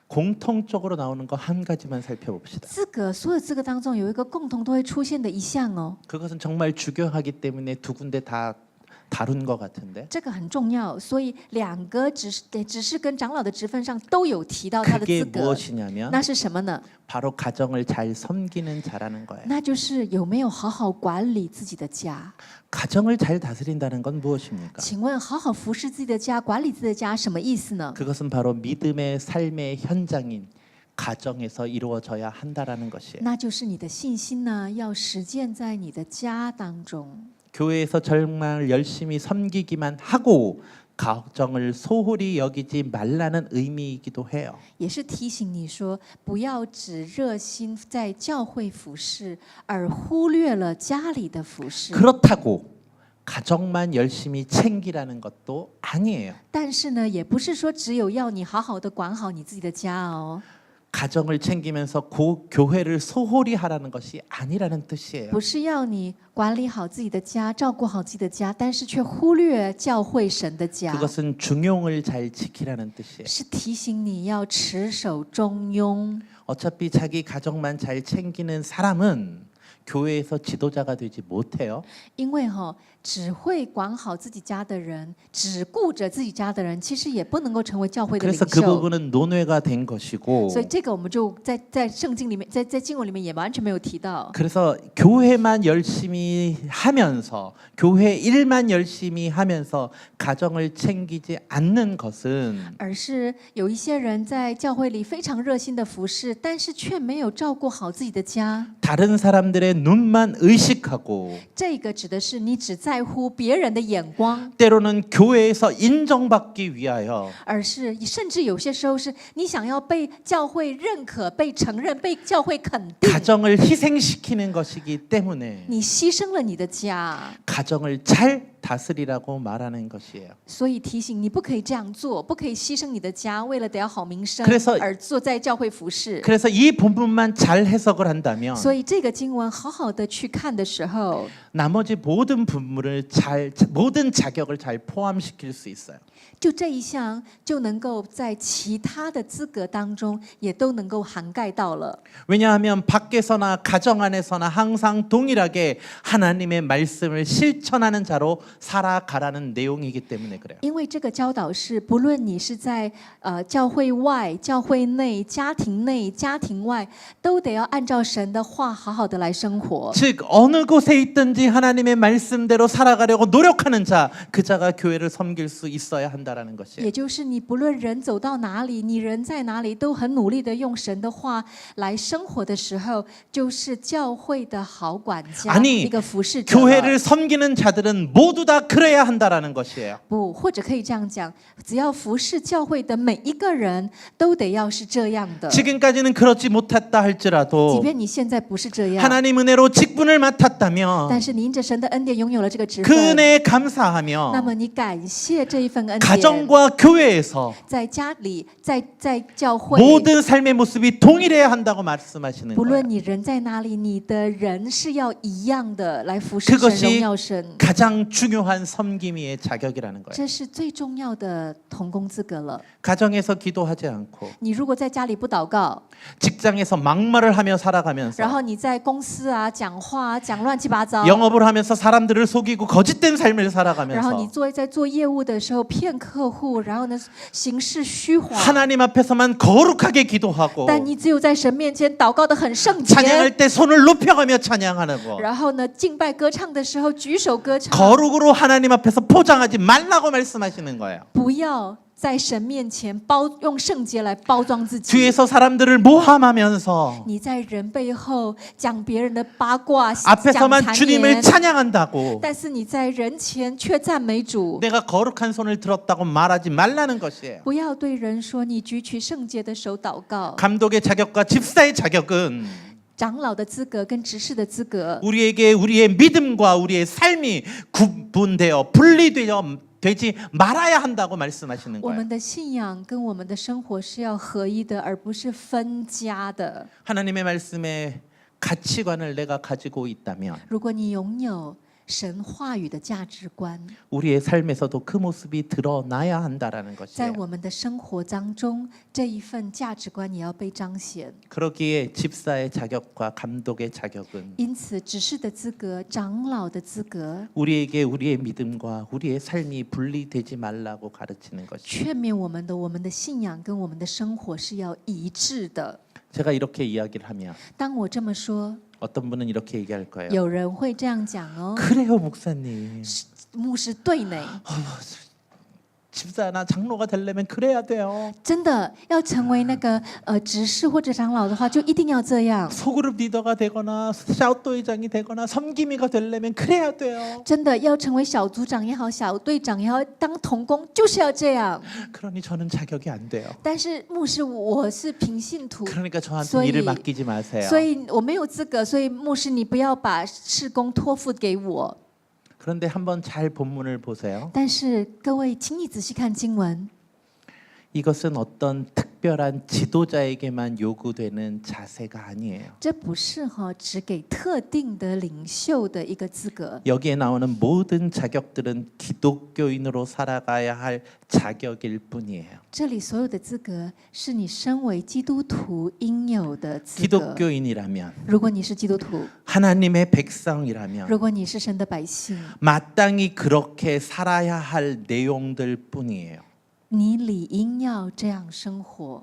공통적으로 나오는 거 한 가지만 살펴봅시다. 所有资格当中有一个共同都会出现的一项哦， 그것은 정말 중요하기 때문에 두 군데 다 다룬 것 같은데 这个很重要，所以两个执事跟长老的职分上都有提到他的 그게 资格。 무엇이냐면 那是什么呢？ 바로 가정을 잘 섬기는 자라는 거예요. 那就是有没有好好管理自己的家。 가정을 잘 다스린다는 건 무엇입니까? 请问，好好服侍自己的家、管理自己的家什么意思呢？ 그것은 바로 믿음의 삶의 현장인 가정에서 이루어져야 한다라는 것이에요. 那就是你的信心呢，要实践在你的家当中。 교회에서 정말 열심히 섬기기만 하고 가정을 소홀히 여기지 말라는 의미이기도 해요. 也是提醒你说，不要只热心在教会服侍，而忽略了家里的服侍。 그렇다고 가정만 열심히 챙기라는 것도 아니에요. 但是呢，也不是说只有要你好好的管好你自己的家哦。 가정을 챙기면서 교회를 소홀히 하라는 것이 아니라는 뜻이에요. 不是要你管理好自己的家，照顾好自己的家，但是却忽略教会神的家。 그것은 중용을 잘 지키라는 뜻이에요. 是提醒你要持守中庸。 어차피 자기 가정만 잘 챙기는 사람은 교회에서 지도자가 되지 못해요. 因为只会管好自己家的人，只顾着自己家的人，其实也不能够成为教会的领 그래서 그 袖。 부분은 논외가 된 것이고 所以这个我们就在圣经里面，在经文里面也完全没有提到。 그래서 교회만 열심히 하면서 교회 일만 열심히 하면서 가정을 챙기지 않는 것은 而是有一些人在教会里非常热心的服侍，但是却没有照顾好自己的家。 다른 사람들의 눈만 의식하고 这个指的是你只在乎别人的眼光， 때로는 교회에서 인정받기 위하여 而是甚至有些时候是你想要被教会认可、被承认、被教会肯定， 가정을 희생시키는 것이기 때문에 你牺牲了你的家。 가정을 잘 다스리라고 말하는 것이에요. 所以提醒你不可以这样做，不可以牺牲你的家，为了得要好名声 그래서 而做在教会服侍。 그래서 이 본문만 잘 해석을 한다면 所以这个经文好好的去看的时候， 나머지 모든 분물을 모든 자격을 잘 포함시킬 수 있어요. 就这一项就能够在其他的资格当中也都能够涵盖到了。 왜냐하면 밖에서나 가정 안에서나 항상 동일하게 하나님의 말씀을 실천하는 자로 살아가라는 내용이기 때문에 그래요. 因为这个教导是，不论你是在教会外、教会内、家庭内、家庭外，都得要按照神的话好好的来生活。 즉 어느 곳에 있든지 하나님의 말씀대로 살아가려고 노력하는 자, 그 자가 교회를 섬길 수 있어야 한다라는 것이에요. 也就是你不论人走到哪里，你人在哪里，都很努力的用神的话来生活的时候，就是教会的好管家， 아니 一个服侍者了。 교회를 섬기는 자들은 모두 다 그래야 한다라는 것이에요. 不，或者可以这样讲，只要服侍教会的每一个人都得要是这样的。 지금까지는 그렇지 못했다 即 할지라도 便你现在不是这样， 하나님 은혜로 직분을 맡았다면 但是你因着神的恩典拥有了这个职 그 分， 은혜에 那 감사하며 么你感谢这一份恩典， 가정과 교회에서 在家里，在教会， 모든 삶의 모습이 동일해야 한다고 말씀하시는 不 거예요. 论你人在哪里，你的人是要一样的来服侍 그것이 神、荣耀神。 가장 중요한 섬김의 자격이라는 거예요. 这是最重要的同工资格了。 가정에서 기도하지 않고 你如果在家里不祷告， 직장에서 막말을 하며 然 살아가면서 后你在公司讲话讲乱七八糟， 영업을 하면서 사람들을 속이고 거짓된 삶을 然后你 살아가면서 在做业务的时候骗客户，然后呢行事虚谎， 하나님 앞에서만 거룩하게 기도하고 但你只有在神面前祷告的很圣洁， 찬양할 때 손을 높여가며 찬양하는 거. 然后呢敬拜歌唱的时候举手歌唱， 거룩으로 하나님 앞에서 포장하지 말라고 말씀하시는 거예요. 不要在神面前用圣洁来包装自己。 뒤에서 사람들을 모함하면서 你在人背后讲别人的八卦，讲 앞에서만 谗 주님을 言， 찬양한다고 但是你在人前却赞美主。 내가 거룩한 손을 들었다고 말하지 말라는 것이에요. 不要对人说你举起圣洁的手祷告。 감독의 자격과 집사의 자격은 长老的资格跟执事的资格， 우리에게 우리의 믿음과 우리의 삶이 구분되어 분리되어 되지 말아야 한다고 말씀하시는 我 거예요. 们的信仰跟我们的生活是要合一的，而不是分家的。 하나님의 말씀에 가치관을 내가 가지고 있다면 如果你拥有神话语的价值观， 우리의 삶에서도 그 모습이 드러나야 한다라는 在 것이에요. 我们的生活当中，这一份价值观也要被彰显。 그러기에 집사의 자격과 감독의 자격은 因此，执事的资格、长老的资格， 우리에게 우리의 믿음과 우리의 삶이 분리되지 말라고 가르치는 것이에요. 劝勉我们的信仰跟我们的生活是要一致的。 제가 이렇게 이야기를 하면 当我这么说， 어떤 분은 이렇게 얘기할 거예요. 有人会这样讲哦， 그래요 목사님. 牧师对呢。 집사나 장로가 되려면 그래야 돼요. 真的要成为那个执事或者长老的话，就一定要这样。 소그룹 리더가 되거나 샤우토회장이 되거나 섬김이가 되려면 그래야 돼요. 真的要成为小组长也好，小队长也好，当同工就是要这样。 그러니 저는 자격이 안 돼요. 但是牧师，我是平信徒， 그러니까 저한테 소위- 일을 맡기지 마세요. 所以我没有资格。所以牧师，你不要把事工托付给我。 그런데 한번 잘 본문을 보세요. 但是各位，请你仔细看经文， 이것은 어떤 특별한 지도자에게만 요구되는 자세가 아니에요. 这不是只给特定的领袖的一个资格。 여기에 나오는 모든 자격들은 기독교인으로 살아가야 할 자격일 뿐이에요. 这里所有的资格是你身为基督徒应有的资格。 기독교인이라면 如果你是基督徒， 하나님의 백성이라면 如果你是神的百姓， 마땅히 그렇게 살아야 할 내용들 뿐이에요. 你理应要这样生活。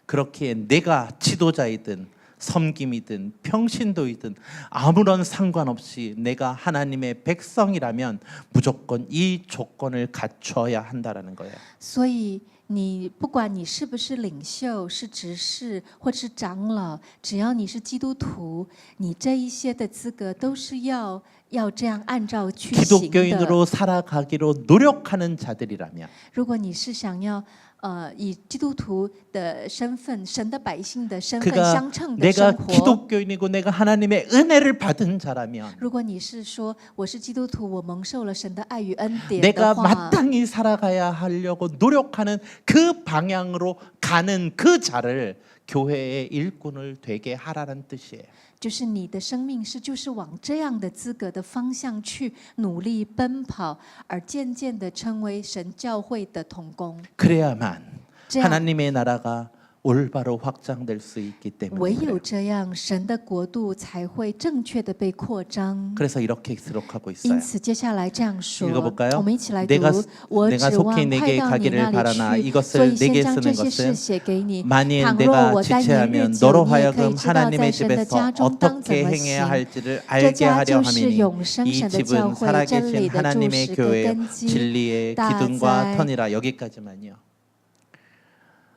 그렇기에 내가 지도자이든 섬김이든 평신도이든 아무런 상관없이 내가 하나님의 백성이라면 무조건 이 조건을 갖춰야 한다라는 거예요. 所以你不管你是不是领袖、是执事或是长老，只要你是基督徒，你这一些的资格都是要这样按照去行的。 기독교인으로 살아가기로 노력하는 자들이라면 如果你是想要以基督徒的身份、神的百姓的身份 그가 相称的 내가 生活。 기독교인이고 내가 하나님의 은혜를 받은 자라면 如果你是说我是基督徒，我蒙受了神的爱与恩典 내가 的话， 마땅히 살아가야 하려고 노력하는 그 방향으로 가는 그 자를 교회의 일꾼을 되게 하라는 뜻이에요. 就是你的生命就是往这样的资格的方向去努力奔跑，而渐渐的成为神教会的同工。 그래야만 这样 하나님의 나라가 올바로 확장될 수 있기 唯 때문에 有 그래요. 这样，神的国度才会正确的被扩张。 그래서 이렇게 기록하고 因 있어요. 此，接下来这样说， 읽어볼까요? 我们一起来读 내가 。我 내가 指望 속히 快 내게 到你 가기를 那里 바라나 去， 이것을 所以先 내게 将 쓰는 这些事 것은 写给你。 만일 倘若 내가 我但言日 지체하면 久， 너로 你也可以 하여금 知道在 하나님의 神的 집에서 家中当怎 어떻게 么 행해야 行。 할지를 这 알게 家 하려 就是 함이니 永生 이 神的教 집은 会，真 살아계신 理的柱 하나님의 石的 교회 根基。 진리의 大 기둥과 哉 터니라 여기까지만요.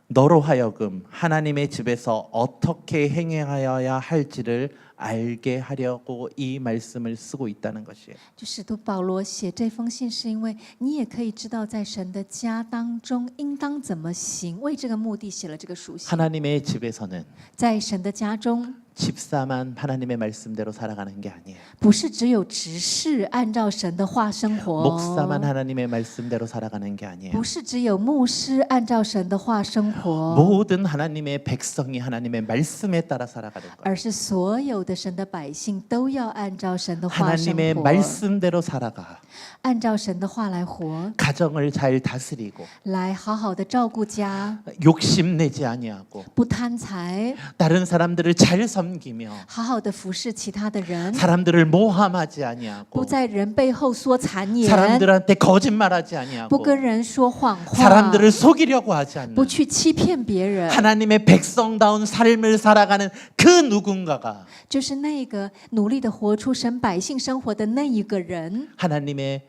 너로 하여금 하나님의 집에서 어떻게 행해야 할지를 알게 하려고 이 말씀을 쓰고 있다는 것이에요. 就使徒保罗写这封信，是因为你也可以知道，在神的家当中应当怎么行。为这个目的写了这个书信。 하나님의 집에서는 在神的家中， 집사만 하나님의 말씀대로 살아가는 게 아니에요. 不是只有执事按照神的话生活， 목사만 하나님의 말씀대로 살아가는 게 아니에요. 不是只有牧师按照神的话生活， 모든 하나님의 백성이 하나님의 말씀에 따라 살아가는 거예요. 而是所有的神的百姓都要按照神的话生 하나님의 活， 말씀대로 살아가 按照神的话来活， 가정을 잘 다스리고 来好好的照顾家， 욕심내지 아니하고 不贪财， 다른 사람들을 잘 섬기며 好好的服侍其他的人， 사람들을 모함하지 不 아니하고 在人背后说谗言， 사람들한테 거짓말하지 不 아니하고 跟人说谎话， 사람들을 속이려고 하지 않는 不去欺骗别人， 하나님의 백성다운 삶을 살아가는 그 누군가가 就是那个努力的活出神百姓生活的那一个人， 하나님의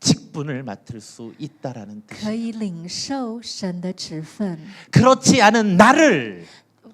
직분을 맡을 수 있다라는 뜻. 可以领受神的职分。 그렇지 않은 나를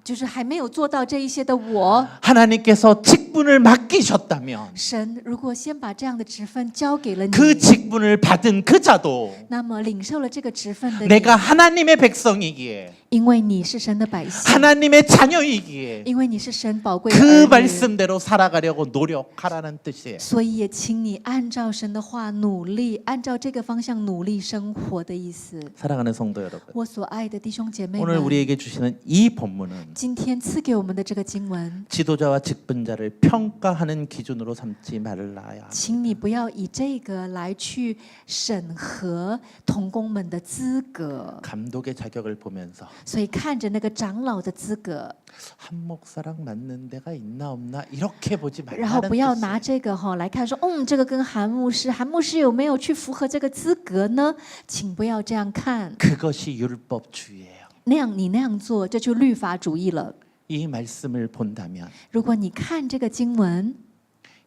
就是还没有做到这一些的我， 하나님께서 직분을 맡기셨다면 神如果先把这样的职分交给了你， 그 직분을 받은 그 자도 那么领受了这个职分的你， 내가 하나님의 백성이기에 因为你是神的百姓， 하나님의 자녀이기에 因为你是神宝贵的 그 儿女， 말씀대로 살아가려고 노력하라는 뜻이에요. 所以也请你按照神的话努力，按照这个方向努力生活的意思。 사랑하는 성도 여러분, 我所爱的弟兄姐妹 오늘 们， 우리에게 주시는 이 본문은 今天赐给我们的这个经文， 지도자와 직분자를 평가하는 기준으로 삼지 말라야. 请你不要以这个来去审核同工们的资格。 감독의 자격을 보면서 所以看着那个长老的资格， 한 목사랑 맞는 데가 있나 없나 이렇게 보지 然后 말라는 不要 뜻이에요. 拿这个来看说，这个跟韩牧师有没有去符合这个资格呢？请不要这样看， 그것이 율법주의예요. 那样你那样做，这就律法主义了。 이 말씀을 본다면 如果你看这个经文，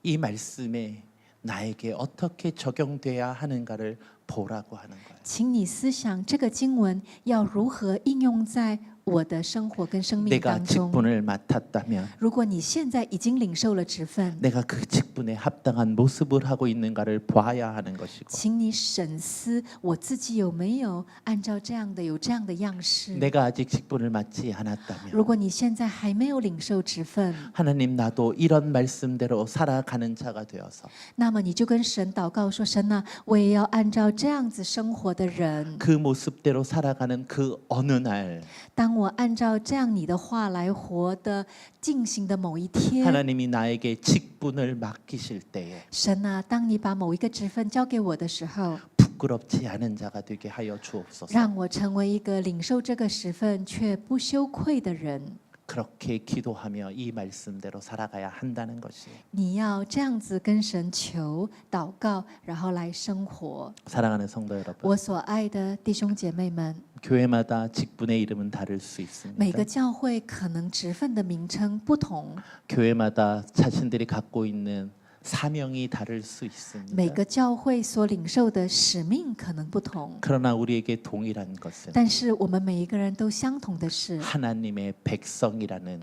이 말씀에 나에게 어떻게 적용돼야 하는가를 보라고 하는 거예요. 请你思想这个经文要如何应用在我的生活跟生命 내가 当中。 직분을 맡았다면 如果你现在已经领受了职分， 내가 그 직분에 합당한 모습을 하고 있는가를 봐야 하는 것이고 请你审思我自己有没有按照有这样的样式。 내가 아직 직분을 맡지 않았다면 如果你现在还没有领受职分， 하나님 나도 이런 말씀대로 살아가는 자가 되어서 那么你就跟神祷告说：神啊，我也要按照这样子生活的人， 그 모습대로 살아가는 그 어느 날 当我按照这样你的话来活的进行的某一天， 하나님이 나에게 직분을 맡기실 때에 神啊，当你把某一个职分交给我的时候， 부끄럽지 않은 자가 되게 하여 주옵소서. 让我成为一个领受这个职分却不羞愧的人。 그렇게 기도하며 이 말씀대로 살아가야 한다는 것이 你要这样子跟神求祷告，然后来生活。 사랑하는 성도 여러분, 我所爱的弟兄姐妹们， 교회마다 직분의 이름은 다를 수 每 있습니다. 个教会可能职分的名称不同， 교회마다 자신들이 갖고 있는 사명이 다를 수 每 있습니다. 个教会所领受的使命可能不同， 그러나 우리에게 동일한 것은 但是我们每一个人都相同的是， 하나님의 백성이라는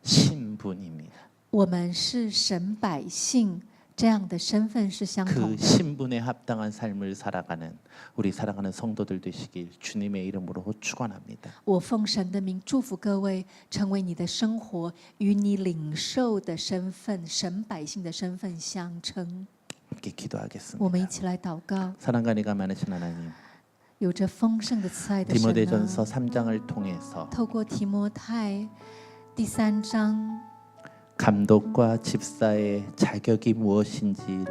신분입니다. 我们是神百姓，这样的身份是相 그 同的。 신분에 합당한 삶을 살아가는 우리 사랑하는 성도들 되시길 주님의 이름으로 축원합니다. 我奉神的名祝福各位，成为你的生活与你领受的身份、神百姓的身份相称。 함께 我们一 기도하겠습니다. 起来祷告。 사랑가니가 많으신 하나님, 有着丰盛的慈爱的神 디모데전서 啊， 3장을 통해서 透过提摩太第3章， 감독과 집사의 자격이 무엇인지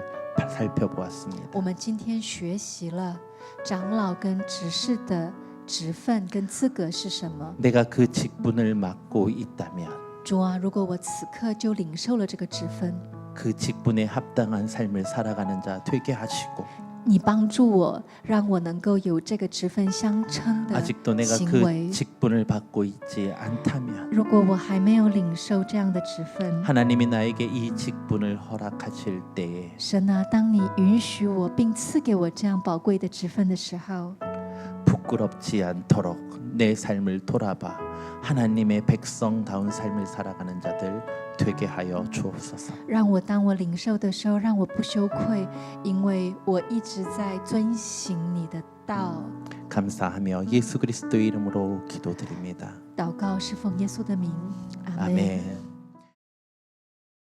살펴보았습니다. 我们今天学习了长老跟执事的职分跟资格是什么。 내가 그 직분을 맡고 있다면 主啊，如果我此刻就领受了这个职分， 그 직분에 합당한 삶을 살아가는 자 되게 하시고 你帮助我，让我能够有这个职分相称的 아직도 내가 行 그 为。 직분을 받고 있지 않다면 如果我还没有领受这样的职分， 하나님이 나에게 이 직분을 허락하실 때에 神啊，当你允许我并赐给我这样宝贵的职分的时候， 부끄럽지 않도록 내 삶을 돌아봐 하나님의 백성다운 삶을 살아가는 자들 되게 하여 주옵소서. 让我当我领受的时候，让我不羞愧，因为我一直在遵行你的道。 감사하며 예수 그리스도의 이름으로 기도드립니다. 祷告是奉耶稣的名，阿门。 아멘.